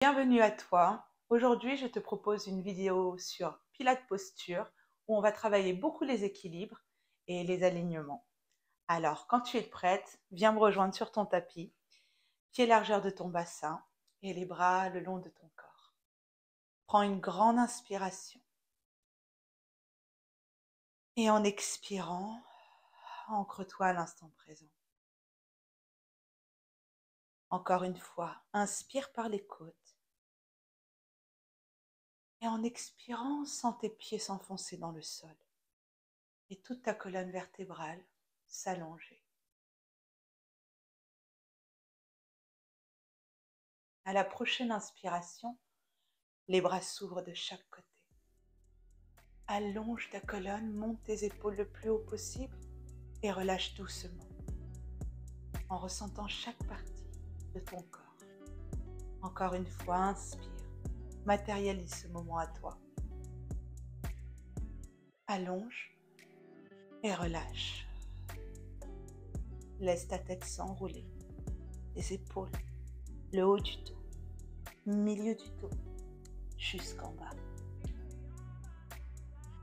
Bienvenue à toi. Aujourd'hui, je te propose une vidéo sur Pilates Posture où on va travailler beaucoup les équilibres et les alignements. Alors, quand tu es prête, viens me rejoindre sur ton tapis, pied largeur de ton bassin et les bras le long de ton corps. Prends une grande inspiration. Et en expirant, ancre-toi à l'instant présent. Encore une fois, inspire par les côtes. Et en expirant, sens tes pieds s'enfoncer dans le sol et toute ta colonne vertébrale s'allonger. À la prochaine inspiration, les bras s'ouvrent de chaque côté. Allonge ta colonne, monte tes épaules le plus haut possible et relâche doucement, en ressentant chaque partie de ton corps. Encore une fois, inspire, matérialise ce moment à toi. Allonge et relâche. Laisse ta tête s'enrouler, les épaules, le haut du dos, milieu du dos, jusqu'en bas.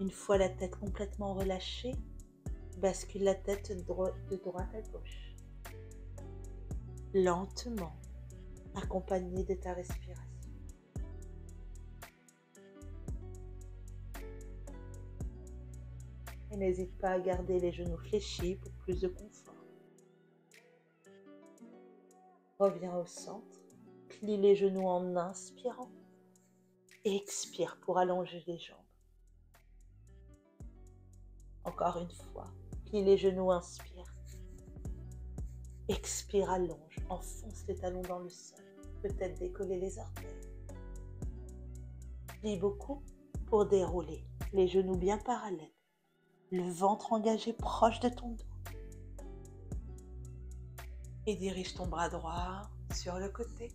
Une fois la tête complètement relâchée, bascule la tête de droite à gauche. Lentement, accompagné de ta respiration. Et n'hésite pas à garder les genoux fléchis pour plus de confort. Reviens au centre, plie les genoux en inspirant et expire pour allonger les jambes. Encore une fois, plie les genoux, inspire. Expire, allonge, enfonce les talons dans le sol, peut-être décoller les orteils. Plie beaucoup pour dérouler, les genoux bien parallèles, le ventre engagé proche de ton dos. Et dirige ton bras droit sur le côté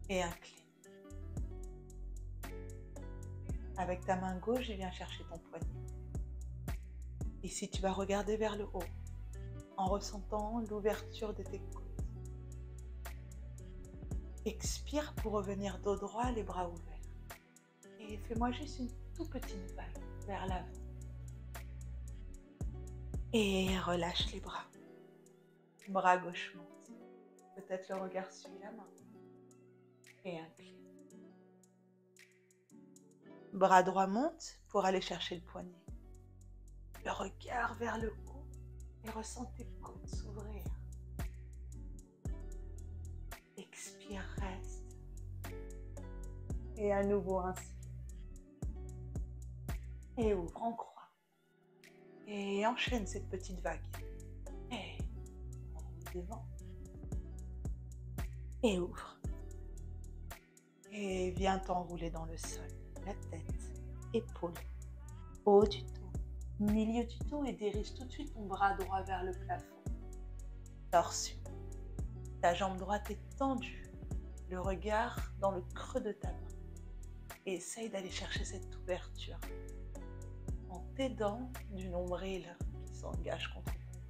et incline. Avec ta main gauche, viens chercher ton poignet. Ici, tu vas regarder vers le haut en ressentant l'ouverture de tes côtes. Expire pour revenir dos droit, les bras ouverts. Et fais-moi juste une toute petite vague vers l'avant. Et relâche les bras. Bras gauche monte. Peut-être le regard suit la main. Et incline. Bras droit monte pour aller chercher le poignet. Le regard vers le haut et ressens tes côtes s'ouvrir. Expire, reste. Et à nouveau inspire. Et ouvre en croix. Et enchaîne cette petite vague. Et on roule devant. Et ouvre. Et viens t'enrouler dans le sol. La tête, épaules, haut du dos, milieu du dos et dirige tout de suite ton bras droit vers le plafond. Torsion. Ta jambe droite est tendue. Le regard dans le creux de ta main. Et essaye d'aller chercher cette ouverture en t'aidant du nombril qui s'engage contre toi.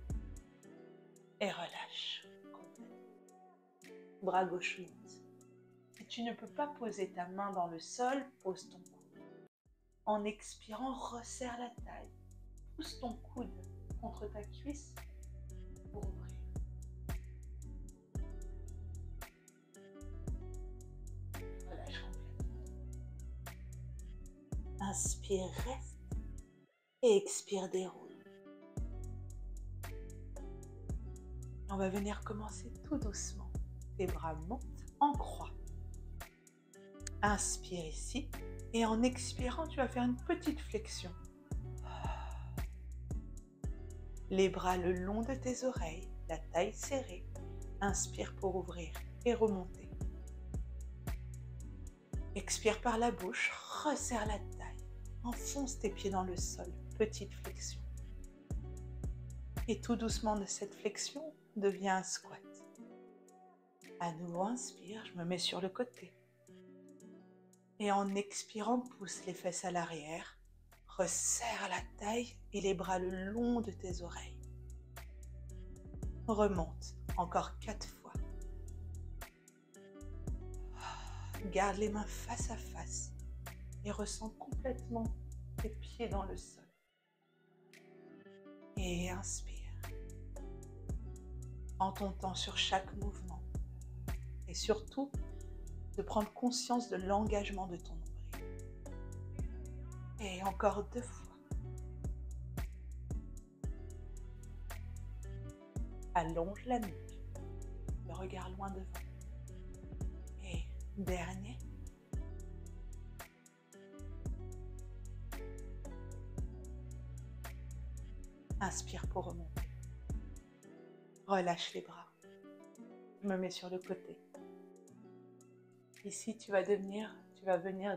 Et relâche complètement. Bras gauche monte. Si tu ne peux pas poser ta main dans le sol, pose ton coude. En expirant, resserre la taille. Pousse ton coude contre ta cuisse pour ouvrir. Relâche complètement. Inspire, reste. Et expire, déroule. On va venir commencer tout doucement. Tes bras montent en croix. Inspire ici. Et en expirant, tu vas faire une petite flexion. Les bras le long de tes oreilles, la taille serrée. Inspire pour ouvrir et remonter. Expire par la bouche, resserre la taille. Enfonce tes pieds dans le sol, petite flexion. Et tout doucement de cette flexion, devient un squat. À nouveau, inspire, je me mets sur le côté. Et en expirant, pousse les fesses à l'arrière. Resserre la taille et les bras le long de tes oreilles. Remonte, encore 4 fois. Garde les mains face à face et ressens complètement tes pieds dans le sol. Et inspire. Prends ton temps sur chaque mouvement. Et surtout, de prendre conscience de l'engagement de ton nombril. Et encore 2 fois. Allonge la nuque, le regard loin devant. Et dernier. Inspire pour remonter. Relâche les bras. Je me mets sur le côté. Ici, tu vas venir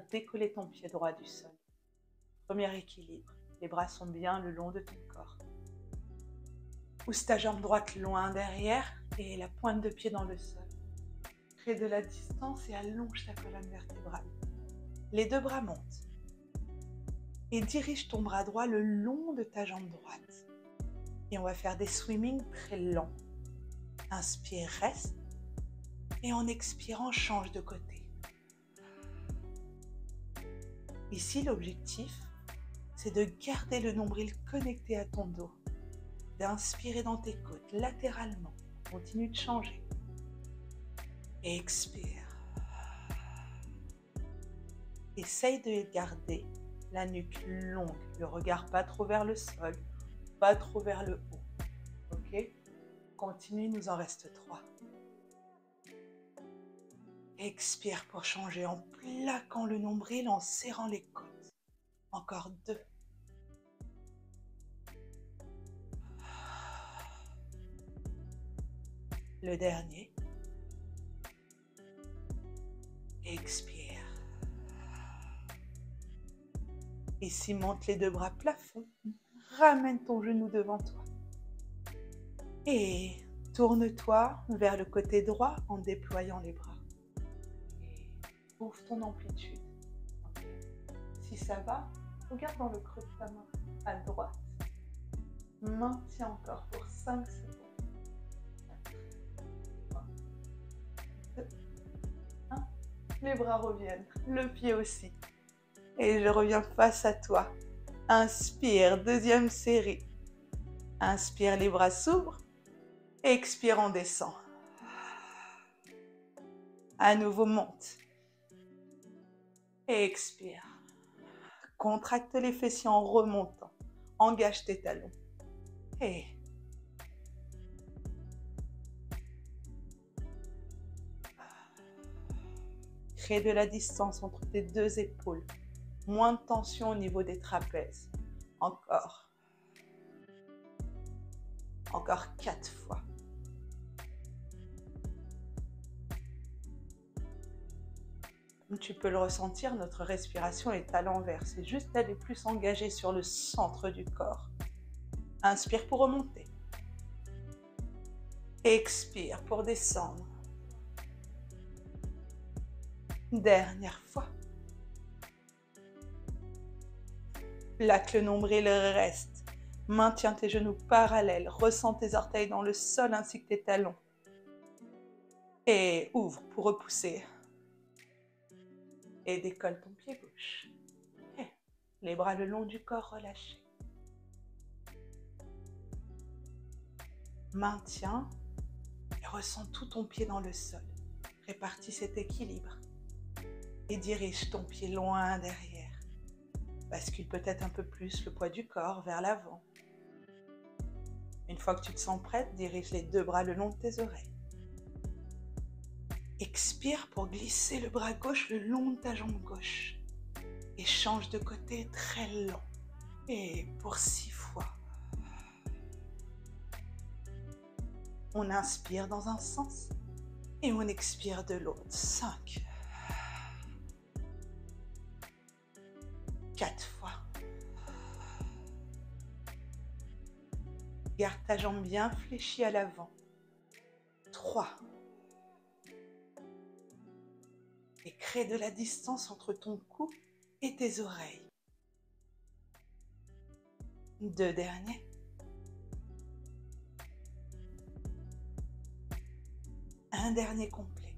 décoller ton pied droit du sol. Premier équilibre. Les bras sont bien le long de ton corps. Pousse ta jambe droite loin derrière et la pointe de pied dans le sol. Crée de la distance et allonge ta colonne vertébrale. Les 2 bras montent. Et dirige ton bras droit le long de ta jambe droite. Et on va faire des swimming très lents. Inspire, reste. Et en expirant, change de côté. Ici, l'objectif, c'est de garder le nombril connecté à ton dos. D'inspirer dans tes côtes latéralement. Continue de changer. Et expire. Essaye de garder la nuque longue, le regard pas trop vers le sol, pas trop vers le haut. Ok? Continue, il nous en reste 3. Expire pour changer en plaquant le nombril, en serrant les côtes. Encore 2. Le dernier. Expire. Et cimente les 2 bras plafond. Ramène ton genou devant toi. Et tourne-toi vers le côté droit en déployant les bras. Et ouvre ton amplitude. Okay. Si ça va, regarde dans le creux de ta main à droite. Maintiens encore pour 5 secondes. 3, 2, 1. Les bras reviennent, le pied aussi. Et je reviens face à toi. Inspire, 2e série. Inspire, les bras s'ouvrent. Expire, on descend. À nouveau, monte. Expire. Contracte les fessiers en remontant. Engage tes talons. Et crée de la distance entre tes 2 épaules. Moins de tension au niveau des trapèzes. Encore. Encore 4 fois. Comme tu peux le ressentir, notre respiration est à l'envers. C'est juste elle est plus engagée sur le centre du corps. Inspire pour remonter. Expire pour descendre. Dernière fois. Plaque le nombril, reste. Maintiens tes genoux parallèles. Ressens tes orteils dans le sol ainsi que tes talons. Et ouvre pour repousser. Et décolle ton pied gauche. Et les bras le long du corps relâchés. Maintiens et ressens tout ton pied dans le sol. Répartis cet équilibre. Et dirige ton pied loin derrière. Bascule peut-être un peu plus le poids du corps vers l'avant. Une fois que tu te sens prête, dirige les 2 bras le long de tes oreilles. Expire pour glisser le bras gauche le long de ta jambe gauche. Et change de côté très lent. Et pour 6 fois. On inspire dans un sens et on expire de l'autre. 5. 4 fois. Garde ta jambe bien fléchie à l'avant. 3. Et crée de la distance entre ton cou et tes oreilles. 2 derniers. Un dernier complet.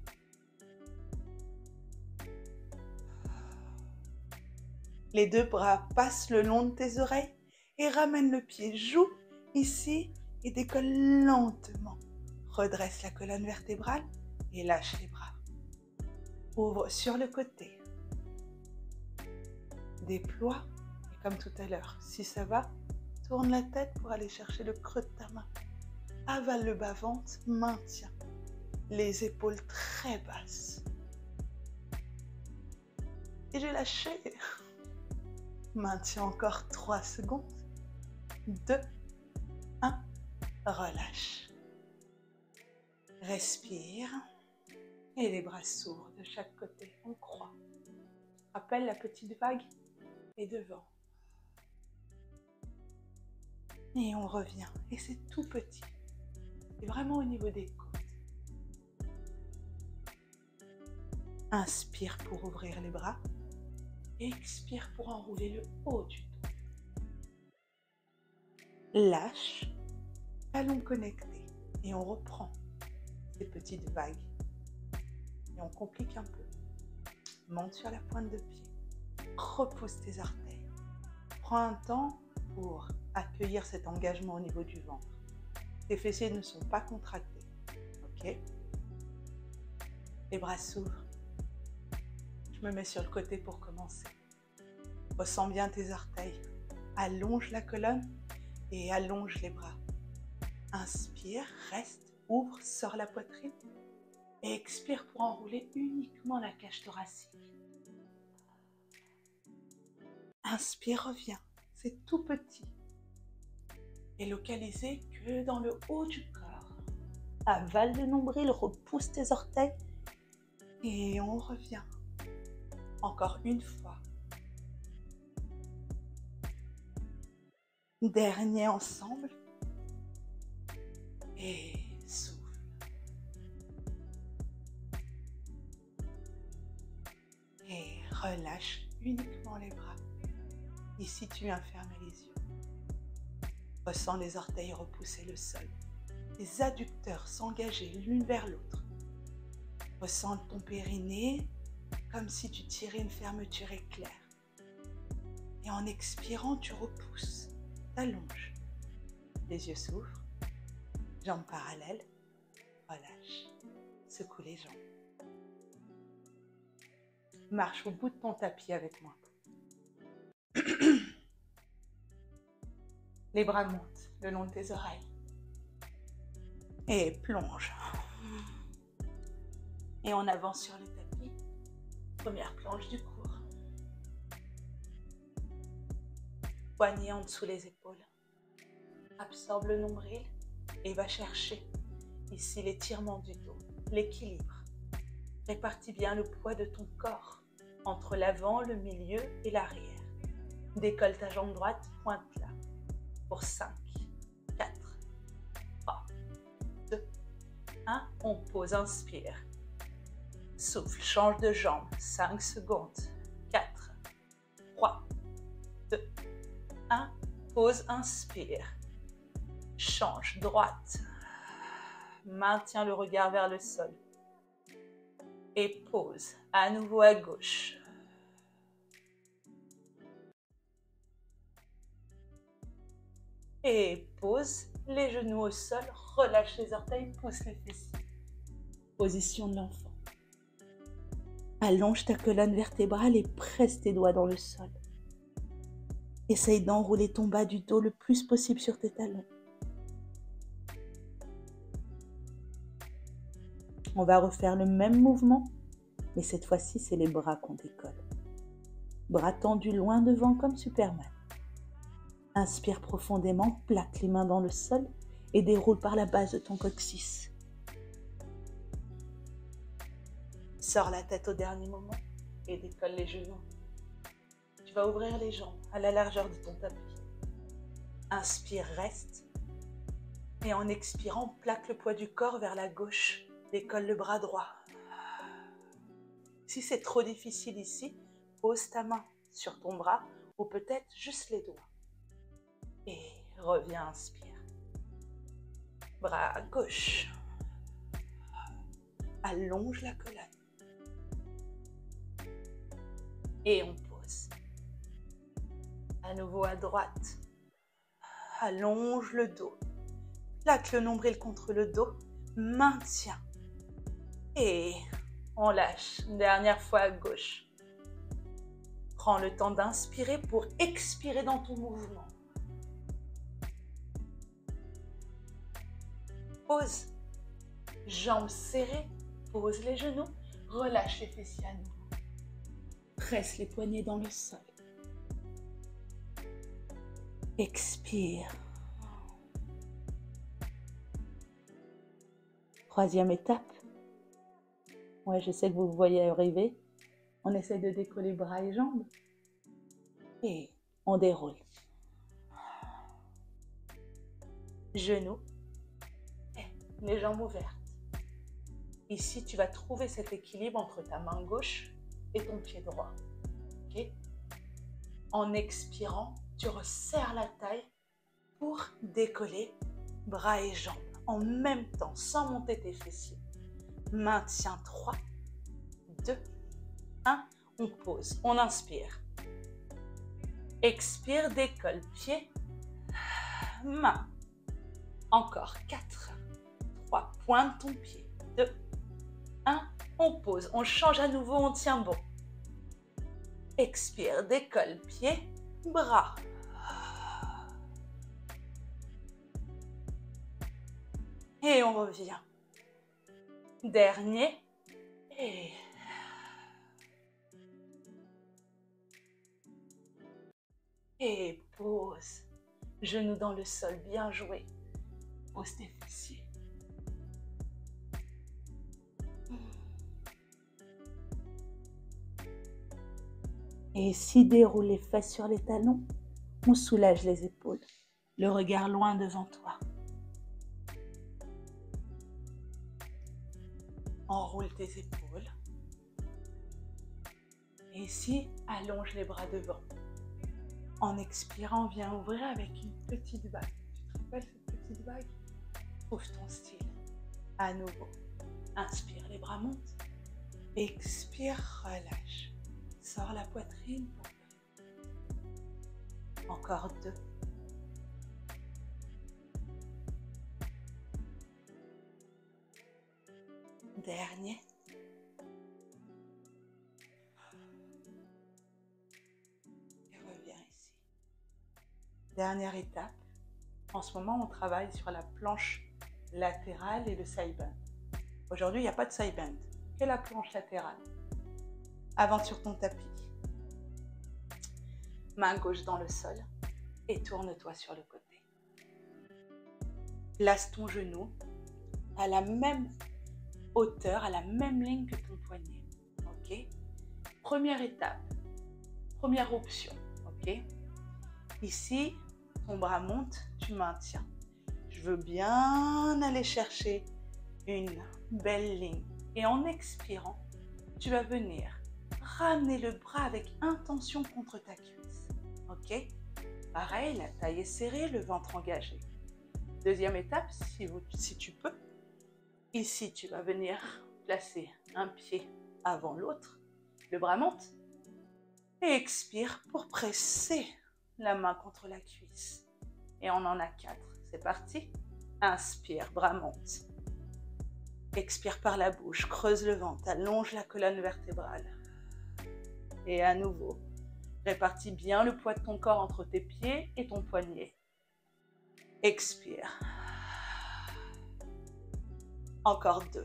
Les deux bras passent le long de tes oreilles et ramène le pied joue ici et décolle lentement. Redresse la colonne vertébrale et lâche les bras. Ouvre sur le côté. Déploie et comme tout à l'heure, si ça va, tourne la tête pour aller chercher le creux de ta main. Avale le bas-ventre, maintiens. Les épaules très basses. Et j'ai lâché. Maintiens encore 3 secondes. 2, 1, relâche. Respire. Et les bras s'ouvrent de chaque côté, on croit. Rappelle la petite vague et devant. Et on revient. Et c'est tout petit. C'est vraiment au niveau des côtes. Inspire pour ouvrir les bras. Et expire pour enrouler le haut du dos. Lâche. Talons connectés. Et on reprend ces petites vagues. Et on complique un peu. Monte sur la pointe de pied. Repousse tes orteils. Prends un temps pour accueillir cet engagement au niveau du ventre. Tes fessiers ne sont pas contractés. Ok? Les bras s'ouvrent. Je me mets sur le côté pour commencer. Ressens bien tes orteils. Allonge la colonne et allonge les bras. Inspire, reste, ouvre, sors la poitrine. Et expire pour enrouler uniquement la cage thoracique. Inspire, reviens. C'est tout petit. Et localisé que dans le haut du corps. Avale le nombril, repousse tes orteils. Et on revient. Encore une fois. Dernier ensemble. Et souffle. Et relâche uniquement les bras. Ici, tu viens fermer les yeux. Ressens les orteils repousser le sol. Les adducteurs s'engager l'une vers l'autre. Ressens ton périnée comme si tu tirais une fermeture éclair. Et en expirant, tu repousses, t'allonges. Les yeux s'ouvrent, jambes parallèles, relâche, secoue les jambes. Marche au bout de ton tapis avec moi. Les bras montent le long de tes oreilles. Et plonge. Et on avance sur le tapis. Première planche du cours. Poignets en dessous les épaules. Absorbe le nombril et va chercher ici l'étirement du dos, l'équilibre. Répartis bien le poids de ton corps entre l'avant, le milieu et l'arrière. Décolle ta jambe droite, pointe-la. Pour 5, 4, 3, 2, 1. On pose, inspire. Souffle, change de jambe. 5 secondes. 4, 3, 2, 1. Pose, inspire. Change, droite. Maintiens le regard vers le sol. Et pose, à nouveau à gauche. Et pose, les genoux au sol, relâche les orteils, pousse les fessiers. Position de l'enfant. Allonge ta colonne vertébrale et presse tes doigts dans le sol. Essaye d'enrouler ton bas du dos le plus possible sur tes talons. On va refaire le même mouvement, mais cette fois-ci, c'est les bras qu'on décolle. Bras tendus loin devant comme Superman. Inspire profondément, plaque les mains dans le sol et déroule par la base de ton coccyx. Sors la tête au dernier moment et décolle les genoux. Tu vas ouvrir les jambes à la largeur de ton tapis. Inspire, reste. Et en expirant, plaque le poids du corps vers la gauche. Décolle le bras droit. Si c'est trop difficile ici, pose ta main sur ton bras ou peut-être juste les doigts. Et reviens, inspire. Bras gauche. Allonge la colonne. Et on pose. À nouveau à droite. Allonge le dos. Plaque le nombril contre le dos. Maintiens. Et on lâche. Une dernière fois à gauche. Prends le temps d'inspirer pour expirer dans ton mouvement. Pose. Jambes serrées. Pose les genoux. Relâche les fessiers à nouveau. Presse les poignets dans le sol. Expire. Troisième étape. Ouais, je sais que vous vous voyez arriver. On essaie de décoller bras et jambes. Et on déroule. Genoux. Et les jambes ouvertes. Ici, tu vas trouver cet équilibre entre ta main gauche et ton pied droit. Okay? En expirant, tu resserres la taille pour décoller bras et jambes en même temps, sans monter tes fessiers. Maintiens 3, 2, 1. On pose, on inspire. Expire, décolle, pied, main. Encore 4, 3, pointe ton pied, 2, 1. On pose, on change à nouveau, on tient bon. Expire, décolle, pied, bras. Et on revient. Dernier. Et pose. Genoux dans le sol, bien joué. Pose tes fessiers. Et ici, déroule les fesses sur les talons. On soulage les épaules. Le regard loin devant toi. Enroule tes épaules. Et ici, allonge les bras devant. En expirant, viens ouvrir avec une petite vague. Tu te rappelles cette petite vague? Trouve ton style. À nouveau. Inspire, les bras montent. Expire, relâche. Sors la poitrine. Encore 2. Dernier. Et reviens ici. Dernière étape. En ce moment, on travaille sur la planche latérale et le side bend. Aujourd'hui, il n'y a pas de side bend, que la planche latérale. Avance sur ton tapis. Main gauche dans le sol et tourne-toi sur le côté. Place ton genou à la même hauteur, à la même ligne que ton poignet. Ok? Première étape, première option. Ok? Ici, ton bras monte, tu maintiens. Je veux bien aller chercher une belle ligne. Et en expirant, tu vas venir ramener le bras avec intention contre ta cuisse. Ok? Pareil, la taille est serrée, le ventre engagé. Deuxième étape, si tu peux. Ici, tu vas venir placer un pied avant l'autre. Le bras monte. Et expire pour presser la main contre la cuisse. Et on en a 4. C'est parti. Inspire, bras monte. Expire par la bouche, creuse le ventre, allonge la colonne vertébrale. Et à nouveau, répartis bien le poids de ton corps entre tes pieds et ton poignet. Expire. Encore 2.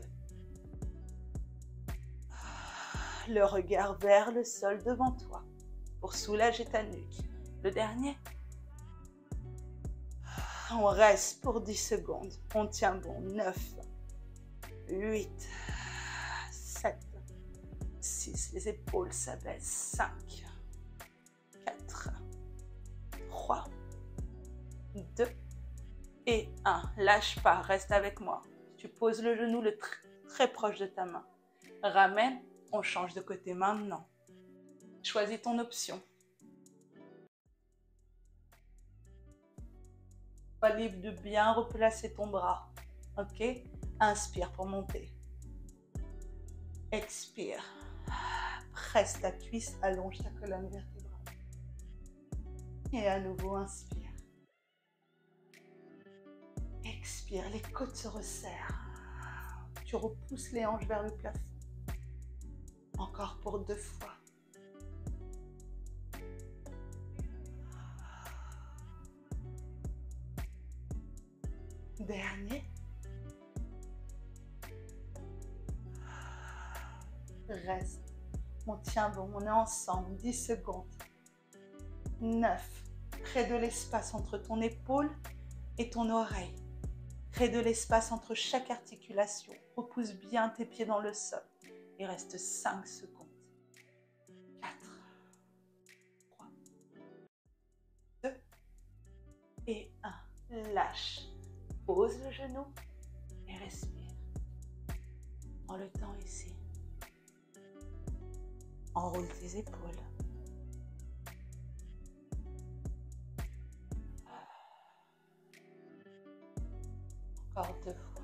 Le regard vers le sol devant toi pour soulager ta nuque. Le dernier. On reste pour 10 secondes. On tient bon. 9, 8, 7, 6. Les épaules s'abaissent. 5, 4, 3, 2 et 1. Lâche pas, reste avec moi. Tu poses le genou très proche de ta main. Ramène, on change de côté maintenant. Choisis ton option. Sois libre de bien replacer ton bras. Ok? Inspire pour monter. Expire. Presse ta cuisse, allonge ta colonne vertébrale. Et à nouveau, inspire. Expire, les côtes se resserrent. Tu repousses les hanches vers le plafond. Encore pour 2 fois. Dernier. Reste. On tient bon, on est ensemble. 10 secondes. 9. Crée de l'espace entre ton épaule et ton oreille. Crée de l'espace entre chaque articulation. Repousse bien tes pieds dans le sol. Il reste 5 secondes. 4, 3, 2 et 1. Lâche. Pose le genou et respire. Prends le temps ici. Enroule tes épaules. Encore 2 fois.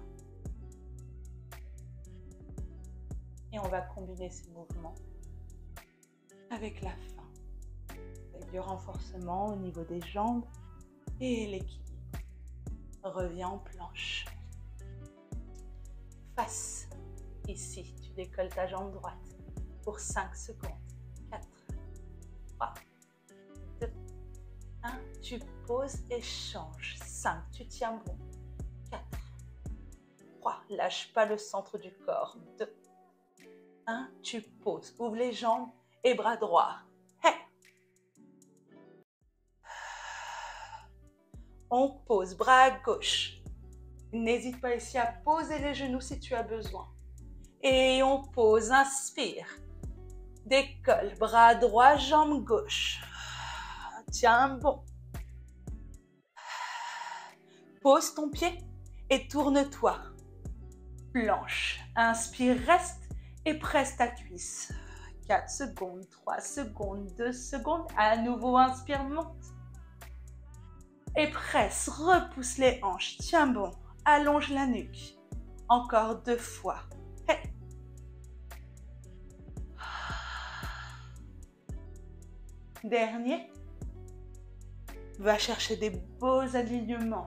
Et on va combiner ces mouvements avec la fin. Avec du renforcement au niveau des jambes et l'équilibre. Reviens en planche. Face. Ici, tu décolles ta jambe droite pour 5 secondes. 4, 3, 2, 1. Tu poses et changes. 5. Tu tiens bon. 4, 3. Lâche pas le centre du corps. 2, 1. Tu poses. Ouvre les jambes et bras droits. Hey. On pose. Bras à gauche. N'hésite pas ici à poser les genoux si tu as besoin. Et on pose. Inspire. Décolle. Bras droit, jambe gauche. Tiens bon. Pose ton pied et tourne-toi. Planche. Inspire, reste et presse ta cuisse. 4 secondes, 3 secondes, 2 secondes. À nouveau, inspire, monte. Et presse, repousse les hanches. Tiens bon. Allonge la nuque. Encore 2 fois. Hey. Dernier. Va chercher des beaux alignements.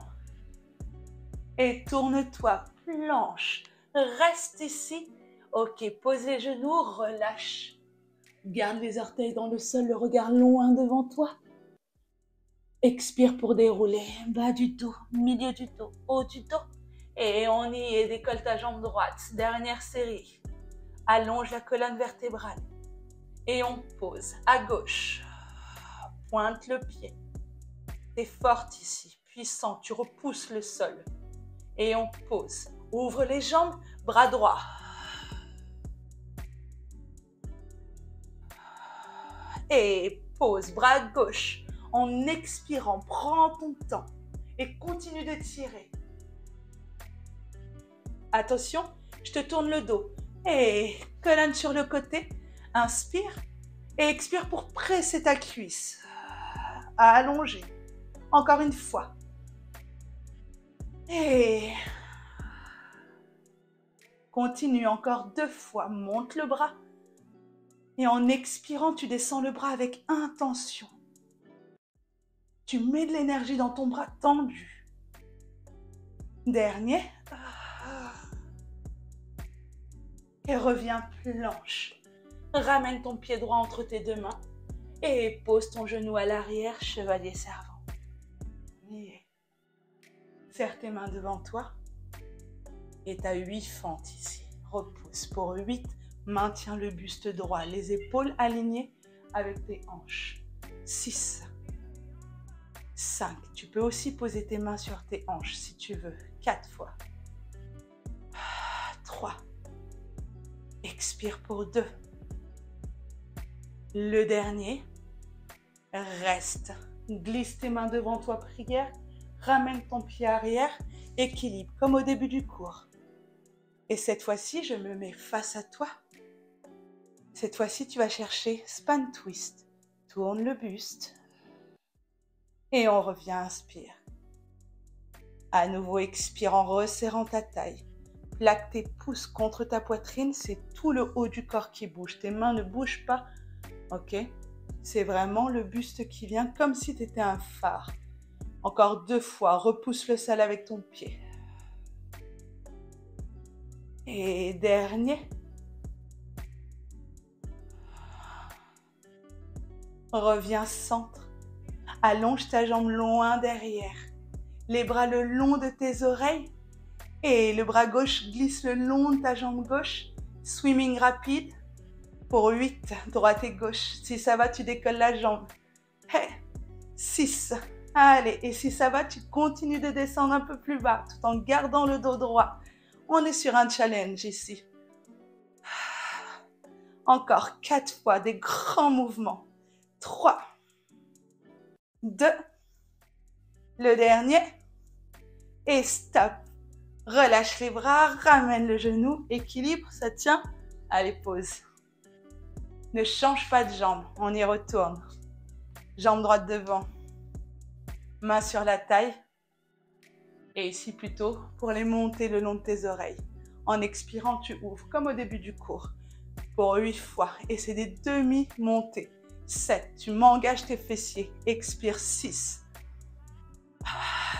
Et tourne-toi, planche. Reste ici. Ok, pose les genoux, relâche. Garde les orteils dans le sol, le regard loin devant toi. Expire pour dérouler. Bas du dos, milieu du dos, haut du dos. Et on y est, décolle ta jambe droite. Dernière série. Allonge la colonne vertébrale. Et on pose à gauche. Pointe le pied. T'es forte ici, puissant. Tu repousses le sol. Et on pose. Ouvre les jambes, bras droits. Et pose, bras gauche. En expirant, prends ton temps. Et continue de tirer. Attention, je te tourne le dos. Et colonne sur le côté. Inspire. Et expire pour presser ta cuisse. Allonger. Encore une fois. Et continue encore 2 fois. Monte le bras. Et en expirant, tu descends le bras avec intention. Tu mets de l'énergie dans ton bras tendu. Dernier. Et reviens planche. Ramène ton pied droit entre tes 2 mains. Et pose ton genou à l'arrière, chevalier servant. Serre tes mains devant toi. Et tu as 8 fentes ici. Repousse pour 8. Maintiens le buste droit, les épaules alignées avec tes hanches. 6. 5. Tu peux aussi poser tes mains sur tes hanches si tu veux. 4 fois. 3. Expire pour 2. Le dernier. Reste. Glisse tes mains devant toi, prière. Ramène ton pied arrière. Équilibre, comme au début du cours. Et cette fois-ci, je me mets face à toi. Cette fois-ci, tu vas chercher Span Twist. Tourne le buste. Et on revient, inspire. À nouveau, expire en resserrant ta taille. Plaque tes pouces contre ta poitrine, c'est tout le haut du corps qui bouge. Tes mains ne bougent pas. Ok? C'est vraiment le buste qui vient comme si tu étais un phare. Encore 2 fois, repousse le sol avec ton pied. Et dernier. Reviens centre. Allonge ta jambe loin derrière. Les bras le long de tes oreilles. Et le bras gauche glisse le long de ta jambe gauche. Swimming rapide. Pour 8, droite et gauche. Si ça va, tu décolles la jambe. Hey, 6. Allez, et si ça va, tu continues de descendre un peu plus bas tout en gardant le dos droit. On est sur un challenge ici. Encore 4 fois, des grands mouvements. 3, 2, le dernier. Et stop. Relâche les bras, ramène le genou, équilibre, ça tient. Allez, pause. Ne change pas de jambe, on y retourne. Jambe droite devant. Main sur la taille. Et ici plutôt pour les monter le long de tes oreilles. En expirant, tu ouvres comme au début du cours. Pour 8 fois. Et c'est des demi-montées. 7. Tu m'engages tes fessiers. Expire 6.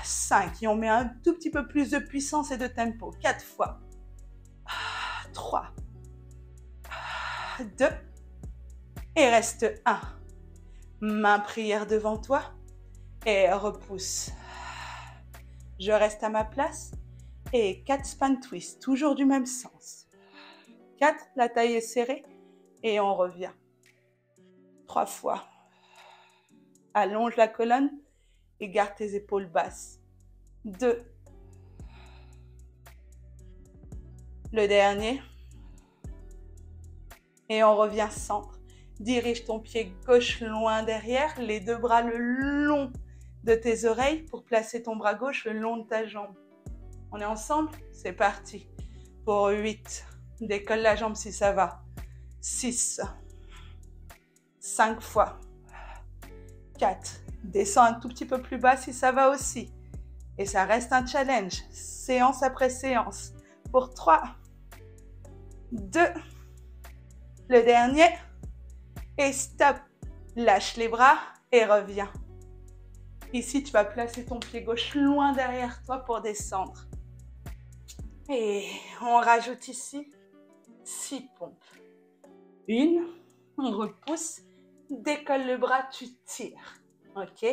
5. Et on met un tout petit peu plus de puissance et de tempo. 4 fois. 3. 2. Et reste 1. Main prière devant toi. Et repousse. Je reste à ma place. Et 4 span twists. Toujours du même sens. 4. La taille est serrée. Et on revient. 3 fois. Allonge la colonne. Et garde tes épaules basses. 2. Le dernier. Et on revient centre. Dirige ton pied gauche loin derrière, les 2 bras le long de tes oreilles pour placer ton bras gauche le long de ta jambe. On est ensemble? C'est parti. Pour 8. Décolle la jambe si ça va. 6. 5 fois. 4. Descends un tout petit peu plus bas si ça va aussi. Et ça reste un challenge. Séance après séance. Pour 3. 2. Le dernier. Et stop. Lâche les bras et reviens. Ici, tu vas placer ton pied gauche loin derrière toi pour descendre. Et on rajoute ici 6 pompes. 1. On repousse. Décolle le bras, tu tires. OK?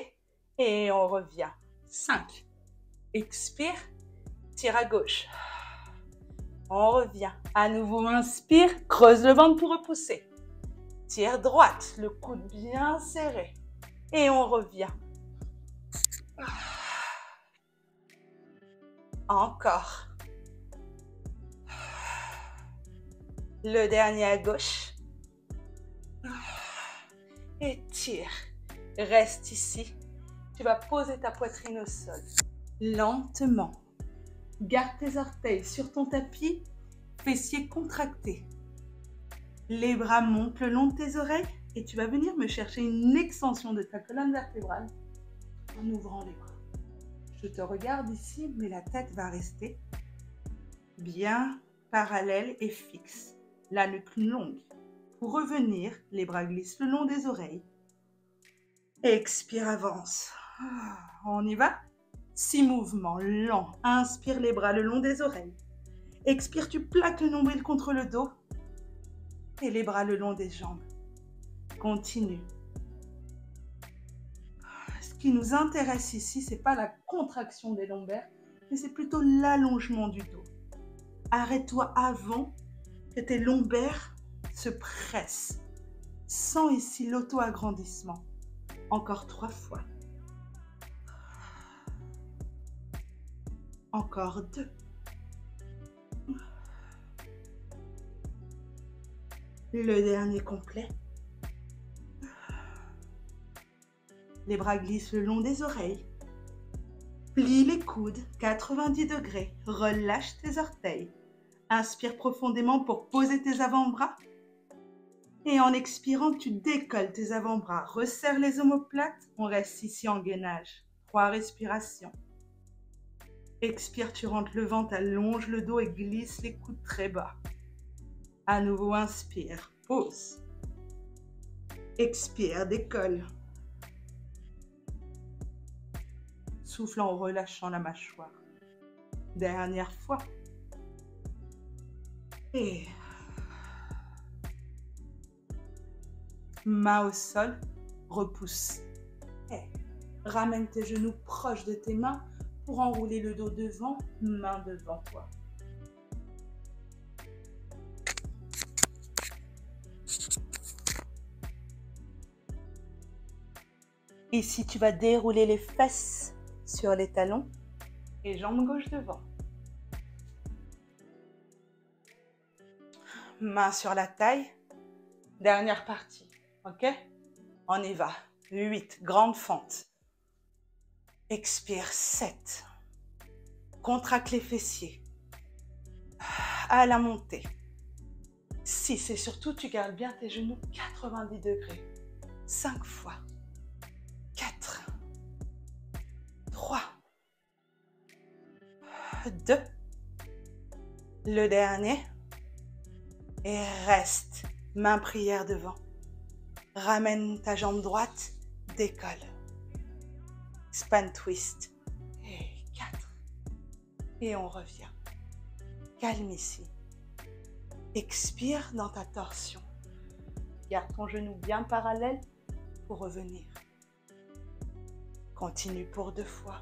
Et on revient. 5. Expire. Tire à gauche. On revient. À nouveau, inspire. Creuse le ventre pour repousser. Tire droite. Le coude bien serré. Et on revient. Encore. Le dernier à gauche. Et tire. Reste ici. Tu vas poser ta poitrine au sol. Lentement. Garde tes orteils sur ton tapis. Fessiers contractés. Les bras montent le long de tes oreilles. Et tu vas venir me chercher une extension de ta colonne vertébrale en ouvrant les bras. Je te regarde ici, mais la tête va rester bien parallèle et fixe. La nuque longue. Pour revenir, les bras glissent le long des oreilles. Expire, avance. On y va? 6 mouvements lents. Inspire les bras le long des oreilles. Expire, tu plaques le nombril contre le dos. Et les bras le long des jambes. Continue. Ce qui nous intéresse ici, ce n'est pas la contraction des lombaires, mais c'est plutôt l'allongement du dos. Arrête-toi avant que tes lombaires se pressent. Sens ici l'auto-agrandissement. Encore 3 fois. Encore 2. Le dernier complet. Les bras glissent le long des oreilles. Plie les coudes, 90 degrés. Relâche tes orteils. Inspire profondément pour poser tes avant-bras. Et en expirant, tu décolles tes avant-bras. Resserre les omoplates. On reste ici en gainage. 3 respirations. Expire, tu rentres le ventre, allonge le dos et glisse les coudes très bas. À nouveau, inspire. Pause. Expire, décolle. Souffle en relâchant la mâchoire. Dernière fois. Et main au sol, repousse. Et ramène tes genoux proches de tes mains pour enrouler le dos devant, main devant toi. Ici, tu vas dérouler les fesses sur les talons et jambes gauche devant. Main sur la taille. Dernière partie, ok? On y va. 8, grande fente. Expire, 7. Contracte les fessiers. À la montée. 6, et surtout, tu gardes bien tes genoux 90 degrés. 5 fois. 4. 3. 2. Le dernier. Et reste. Main prière devant. Ramène ta jambe droite. Décolle. Span twist. Et 4. Et on revient. Calme ici. Expire dans ta torsion. Garde ton genou bien parallèle pour revenir. Continue pour 2 fois.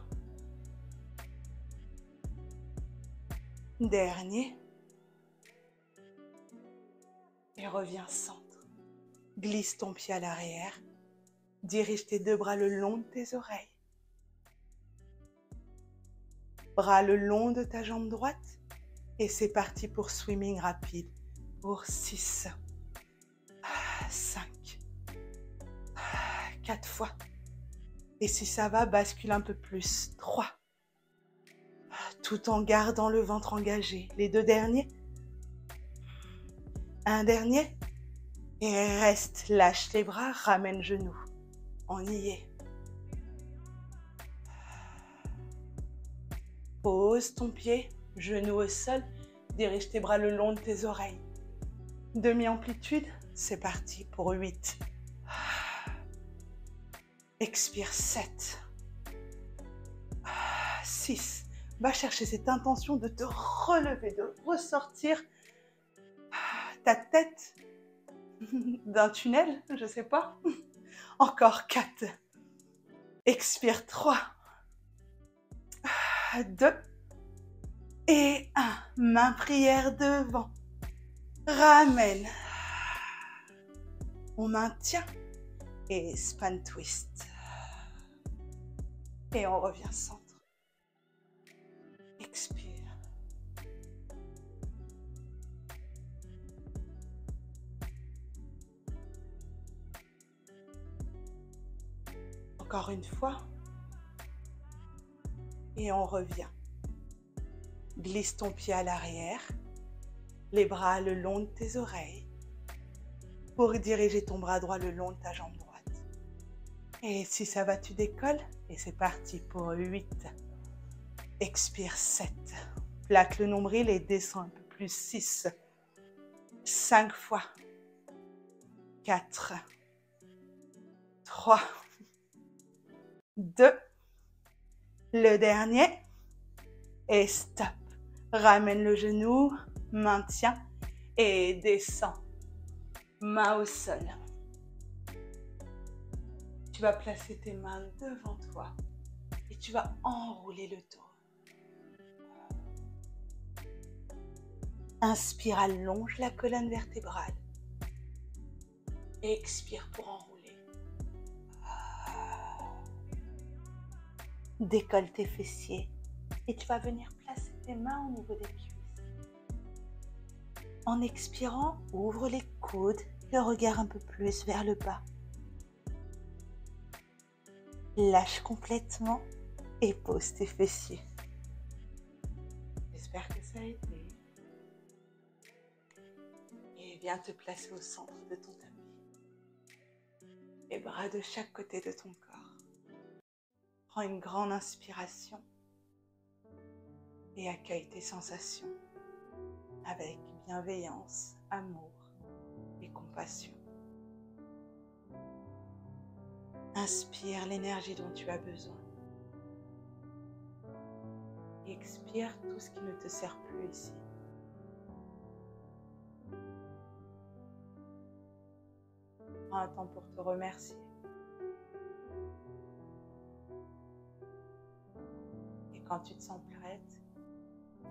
Dernier. Et reviens centre. Glisse ton pied à l'arrière. Dirige tes 2 bras le long de tes oreilles. Bras le long de ta jambe droite. Et c'est parti pour swimming rapide. Pour 6, 5, 4 fois. Et si ça va, bascule un peu plus. 3. Tout en gardant le ventre engagé. Les 2 derniers. Un dernier. Et reste. Lâche les bras, ramène genoux. On y est. Pose ton pied, genou au sol. Dirige tes bras le long de tes oreilles. Demi-amplitude, c'est parti pour 8. Expire, 7. 6. Va chercher cette intention de te relever, de ressortir ta tête d'un tunnel, je sais pas. Encore 4. Expire, 3. 2. Et 1. Main prière devant. Ramène. On maintient. Et span twist. Et on revient centre. Expire. Encore une fois. Et on revient. Glisse ton pied à l'arrière. Les bras le long de tes oreilles. Pour diriger ton bras droit le long de ta jambe droite. Et si ça va, tu décolles. Et c'est parti pour 8. Expire, 7. Plaque le nombril et descends un peu plus. 6. 5 fois. 4. 3. 2. Le dernier. Et stop. Ramène le genou. Maintiens. Et descends. Main au sol. Tu vas placer tes mains devant toi. Et tu vas enrouler le dos. Inspire, allonge la colonne vertébrale. Expire pour enrouler. Décolle tes fessiers et tu vas venir placer tes mains au niveau des cuisses. En expirant, ouvre les coudes, le regard un peu plus vers le bas. Lâche complètement et pose tes fessiers. J'espère que ça a été. Et viens te placer au centre de ton tapis. Les bras de chaque côté de ton corps. Prends une grande inspiration et accueille tes sensations avec bienveillance, amour et compassion. Inspire l'énergie dont tu as besoin. Et expire tout ce qui ne te sert plus ici. Prends un temps pour te remercier. Et quand tu te sens prête,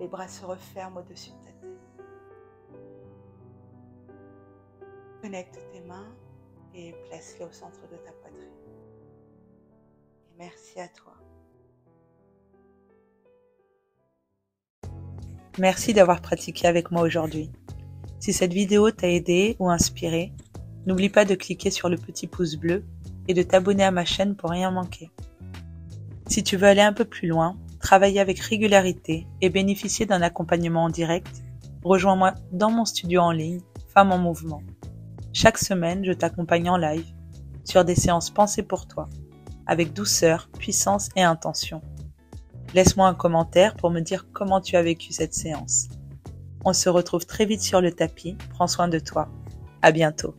les bras se referment au-dessus de ta tête. Connecte tes mains et place-les au centre de ta poitrine. Et merci à toi. Merci d'avoir pratiqué avec moi aujourd'hui. Si cette vidéo t'a aidé ou inspiré, n'oublie pas de cliquer sur le petit pouce bleu et de t'abonner à ma chaîne pour rien manquer. Si tu veux aller un peu plus loin, travailler avec régularité et bénéficier d'un accompagnement en direct, rejoins-moi dans mon studio en ligne, Femmes en Mouvement. Chaque semaine, je t'accompagne en live sur des séances pensées pour toi, avec douceur, puissance et intention. Laisse-moi un commentaire pour me dire comment tu as vécu cette séance. On se retrouve très vite sur le tapis. Prends soin de toi. À bientôt.